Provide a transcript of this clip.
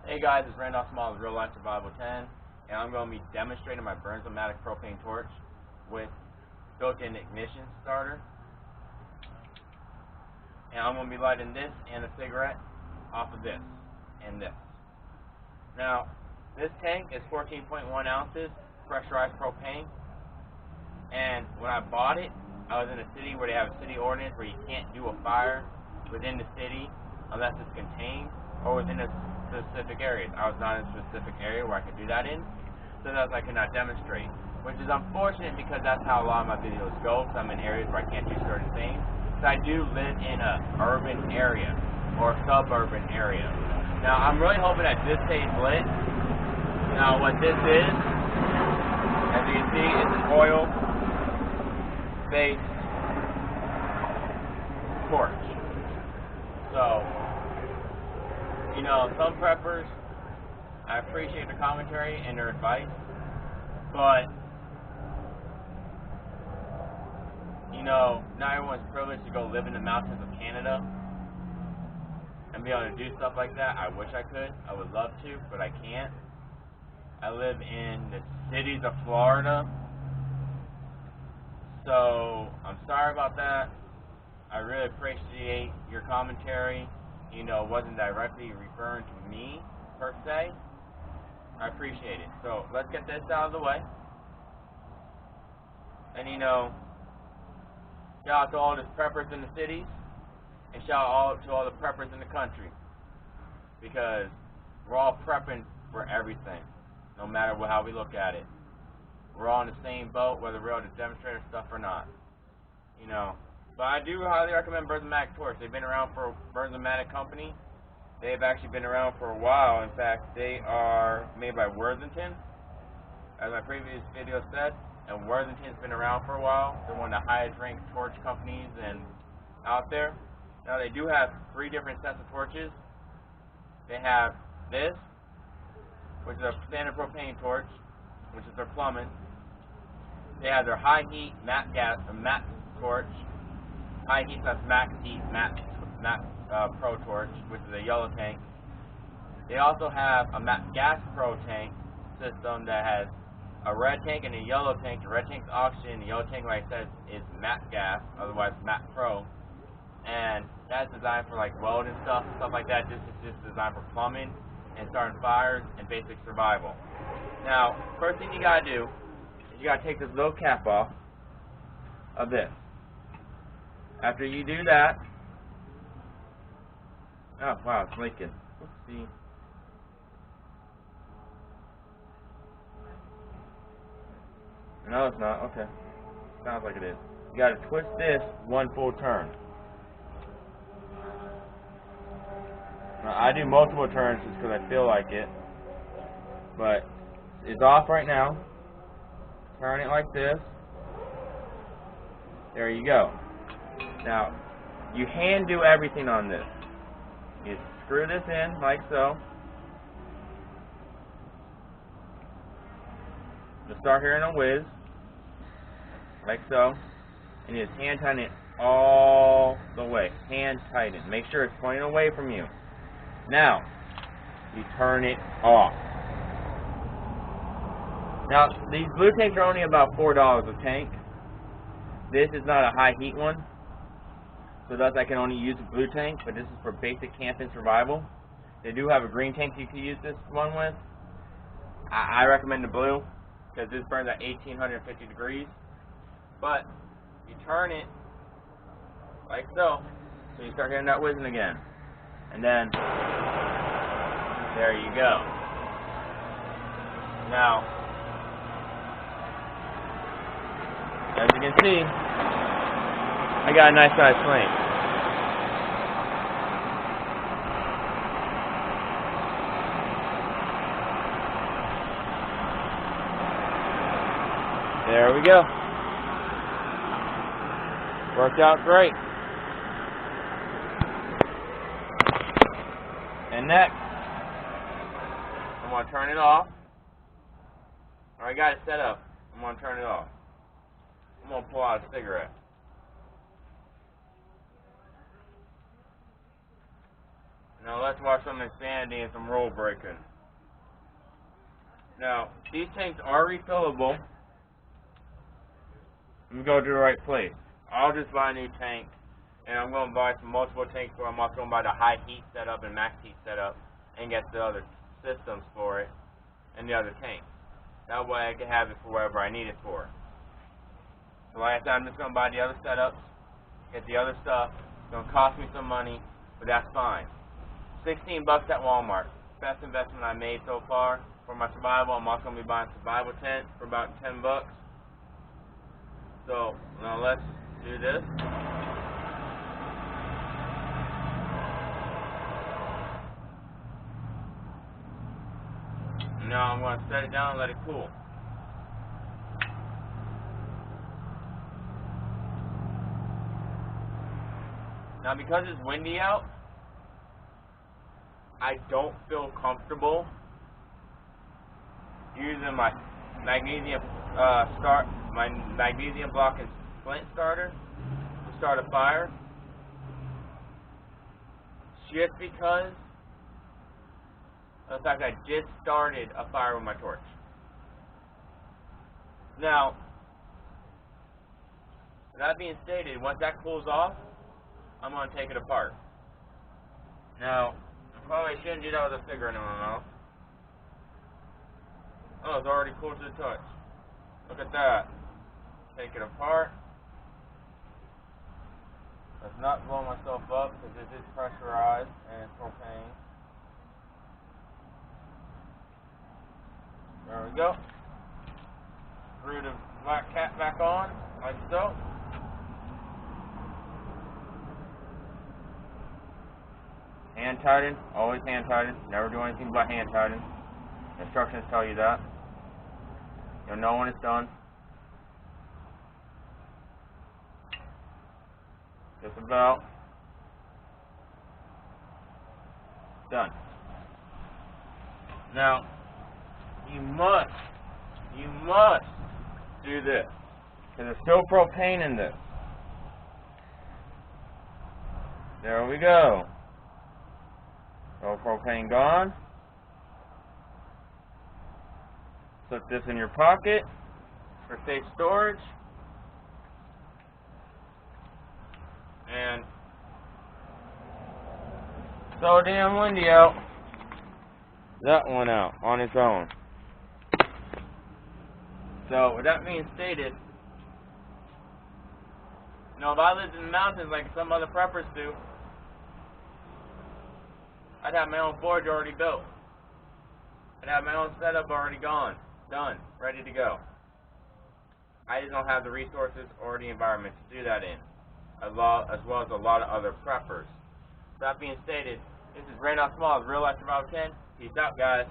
Hey guys, it's Randolph Small with Real Life Survival 10, and I'm going to be demonstrating my Berzomatic propane torch with built-in ignition starter. And I'm going to be lighting this and a cigarette off of this and this. Now, this tank is 14.1 ounces pressurized propane, and when I bought it, I was in a city where they have a city ordinance where you can't do a fire within the city unless it's contained or within a specific areas. I was not in a specific area where I could do that in, so that I cannot demonstrate, which is unfortunate because that's how a lot of my videos go, because I'm in areas where I can't do certain things. So I do live in an urban area or suburban area. Now I'm really hoping that this stays lit. Now what this is, as you can see, it's an oil-based torch. So, you know, some preppers, I appreciate their commentary and their advice, but, you know, not everyone's privileged to go live in the mountains of Canada and be able to do stuff like that. I wish I could. I would love to, but I can't. I live in the cities of Florida, so I'm sorry about that. I really appreciate your commentary. You know, it wasn't directly referring to me, per se. I appreciate it. So, let's get this out of the way. And, you know, shout out to all the preppers in the cities, and shout out to all the preppers in the country. Because we're all prepping for everything, no matter how we look at it. We're all in the same boat, whether we're able to demonstrate our stuff or not. You know. But I do highly recommend Berzomatic torch. They've been around for Berzomatic company. They've actually been around for a while. In fact, they are made by Worthington, as my previous video said. And Worthington's been around for a while. They're one of the highest ranked torch companies out there. Now they do have 3 different sets of torches. They have this, which is a standard propane torch, which is their plumbing. They have their high heat matte torch. High heat, that's max heat, matte pro torch, which is a yellow tank. They also have a matte gas pro tank system that has a red tank and a yellow tank. The red tank's oxygen, the yellow tank, like I said, is matte gas, otherwise matte pro. And that's designed for like welding stuff like that. This is just designed for plumbing and starting fires and basic survival. Now, first thing you gotta do is you gotta take this little cap off of this. After you do that, oh wow, it's leaking. Let's see. No, it's not. Okay. Sounds like it is. You gotta twist this one full turn. Now, I do multiple turns just because I feel like it. But it's off right now. Turn it like this. There you go. Now, you hand do everything on this. You screw this in like so. Just start hearing a whiz, like so, and you just hand tighten it all the way. Hand tighten. Make sure it's pointing away from you. Now, you turn it off. Now, these blue tanks are only about $4 a tank. This is not a high heat one, so thus I can only use a blue tank, but this is for basic camping survival. They do have a green tank you can use this one with. I recommend the blue, because this burns at 1850 degrees. But you turn it like so you start hearing that whizzing again. And then, there you go. Now, as you can see, I got a nice sized flame. There we go. Worked out great. And next, I'm going to turn it off. I got it set up. I'm going to turn it off. I'm going to pull out a cigarette. Now let's watch some insanity and some rule breaking. Now, these tanks are refillable. Let me go to the right place. I'll just buy a new tank, and I'm going to buy some multiple tanks for it. I'm also going to buy the high heat setup and max heat setup and get the other systems for it and the other tanks. That way I can have it for whatever I need it for. So like I said, I'm just going to buy the other setups, get the other stuff. It's going to cost me some money, but that's fine. $16 at Walmart. Best investment I made so far for my survival. I'm also going to be buying a survival tent for about $10. So now let's do this. Now I'm going to set it down and let it cool. Now because it's windy out, I don't feel comfortable using my magnesium my magnesium block and flint starter to start a fire, just because of the fact I just started a fire with my torch. Now, that being stated, once that cools off, I'm going to take it apart. Now, I probably shouldn't do that with a cigarette in my mouth. Oh, it's already cool to the touch. Look at that. Take it apart. Let's not blow myself up because it is pressurized and it's propane. There we go. Screw the black cap back on, like so. Hand tighten, always hand tighten. Never do anything but hand tighten. Instructions tell you that. You'll know when it's done. Just about done. Now, you must do this, because there's still propane in this. There we go. No propane gone. Put this in your pocket for safe storage. And so damn windy out. That went out on its own. So with that being stated, you know, if I lived in the mountains like some other preppers do, I'd have my own forge already built. I'd have my own setup already gone, done, ready to go. I just don't have the resources or the environment to do that in, as well as a lot of other preppers. That being stated, this is Randolph Small, Real Life Survival 10. Peace out, guys.